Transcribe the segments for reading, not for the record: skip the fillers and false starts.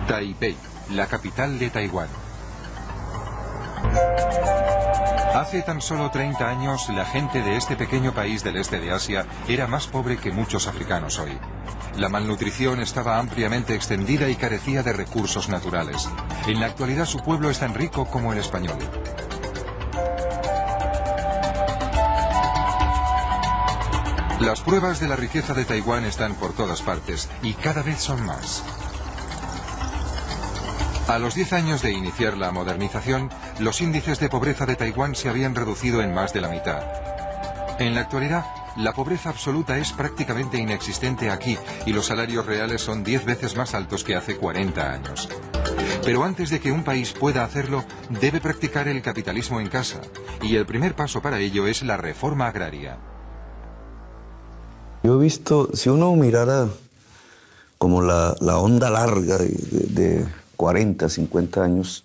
Taipei, la capital de Taiwán. Hace tan solo 30 años, la gente de este pequeño país del este de Asia era más pobre que muchos africanos hoy. La malnutrición estaba ampliamente extendida y carecía de recursos naturales. En la actualidad su pueblo es tan rico como el español. Las pruebas de la riqueza de Taiwán están por todas partes y cada vez son más. A los 10 años de iniciar la modernización, los índices de pobreza de Taiwán se habían reducido en más de la mitad. En la actualidad, la pobreza absoluta es prácticamente inexistente aquí y los salarios reales son 10 veces más altos que hace 40 años. Pero antes de que un país pueda hacerlo, debe practicar el capitalismo en casa, y el primer paso para ello es la reforma agraria. Yo he visto, si uno mirara como la onda larga de 40, 50 años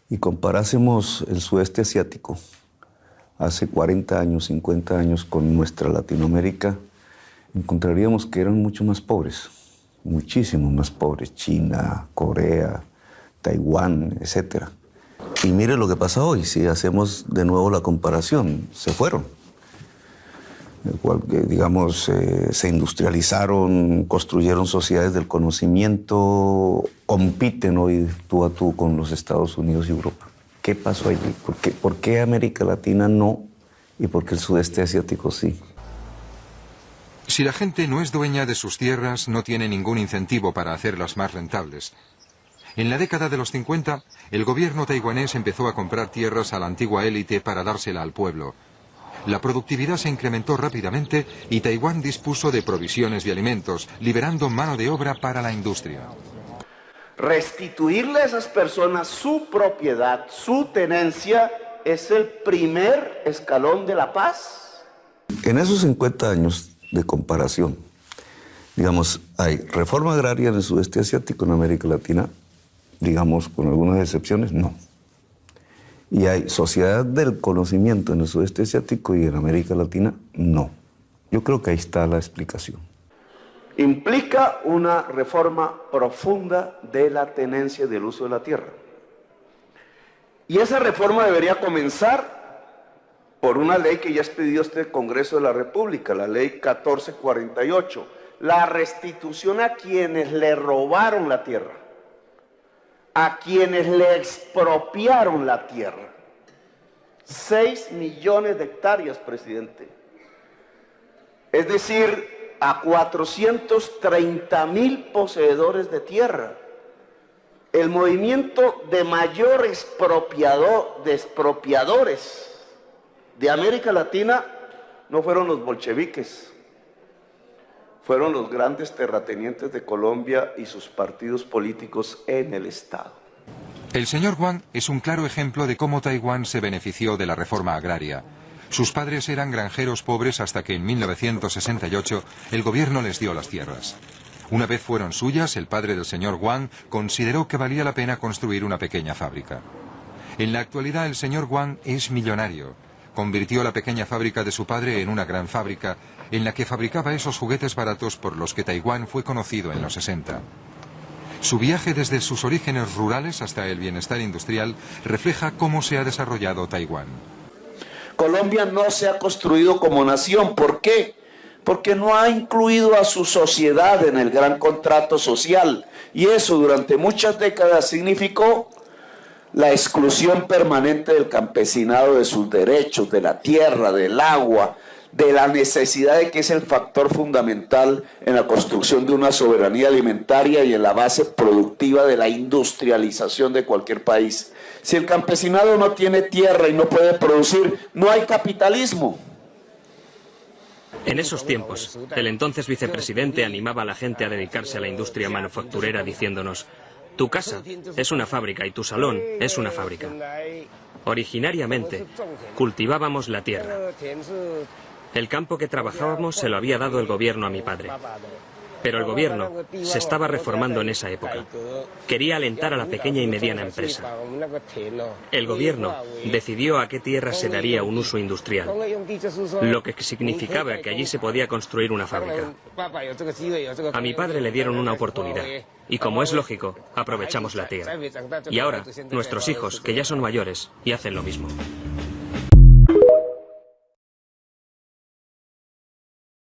y comparásemos el sudeste asiático hace 40 años, 50 años con nuestra Latinoamérica, encontraríamos que eran mucho más pobres, muchísimo más pobres. China, Corea, Taiwán, etc. Y mire lo que pasa hoy, si hacemos de nuevo la comparación, se fueron. Digamos, se industrializaron, construyeron sociedades del conocimiento, compiten hoy tú a tú con los Estados Unidos y Europa. ¿Qué pasó allí? ¿Por qué América Latina no y por qué el sudeste asiático sí? Si la gente no es dueña de sus tierras, no tiene ningún incentivo para hacerlas más rentables. En la década de los 50, el gobierno taiwanés empezó a comprar tierras a la antigua élite para dársela al pueblo. La productividad se incrementó rápidamente y Taiwán dispuso de provisiones de alimentos, liberando mano de obra para la industria. Restituirle a esas personas su propiedad, su tenencia, es el primer escalón de la paz. En esos 50 años de comparación, digamos, hay reforma agraria en el sudeste asiático, en América Latina, digamos, con algunas excepciones, no. Y hay sociedad del conocimiento en el sudeste asiático y en América Latina, no. Yo creo que ahí está la explicación. Implica una reforma profunda de la tenencia y del uso de la tierra. Y esa reforma debería comenzar por una ley que ya expidió este Congreso de la República, la ley 1448, la restitución a quienes le robaron la tierra, a quienes le expropiaron la tierra. 6 millones de hectáreas, presidente. Es decir, a 430.000 poseedores de tierra. El movimiento de mayor expropiadores de América Latina no fueron los bolcheviques, fueron los grandes terratenientes de Colombia y sus partidos políticos en el Estado. El señor Wang es un claro ejemplo de cómo Taiwán se benefició de la reforma agraria. Sus padres eran granjeros pobres hasta que en 1968 el gobierno les dio las tierras. Una vez fueron suyas, el padre del señor Wang consideró que valía la pena construir una pequeña fábrica. En la actualidad el señor Wang es millonario. Convirtió la pequeña fábrica de su padre en una gran fábrica, en la que fabricaba esos juguetes baratos por los que Taiwán fue conocido en los 60. Su viaje desde sus orígenes rurales hasta el bienestar industrial refleja cómo se ha desarrollado Taiwán. Colombia no se ha construido como nación. ¿Por qué? Porque no ha incluido a su sociedad en el gran contrato social. Y eso durante muchas décadas significó la exclusión permanente del campesinado de sus derechos, de la tierra, del agua, de la necesidad de que es el factor fundamental en la construcción de una soberanía alimentaria y en la base productiva de la industrialización de cualquier país. Si el campesinado no tiene tierra y no puede producir, no hay capitalismo. En esos tiempos, el entonces vicepresidente animaba a la gente a dedicarse a la industria manufacturera diciéndonos: tu casa es una fábrica y tu salón es una fábrica. Originariamente, cultivábamos la tierra. El campo que trabajábamos se lo había dado el gobierno a mi padre. Pero el gobierno se estaba reformando en esa época. Quería alentar a la pequeña y mediana empresa. El gobierno decidió a qué tierra se daría un uso industrial, lo que significaba que allí se podía construir una fábrica. A mi padre le dieron una oportunidad, y como es lógico, aprovechamos la tierra. Y ahora, nuestros hijos, que ya son mayores, y hacen lo mismo.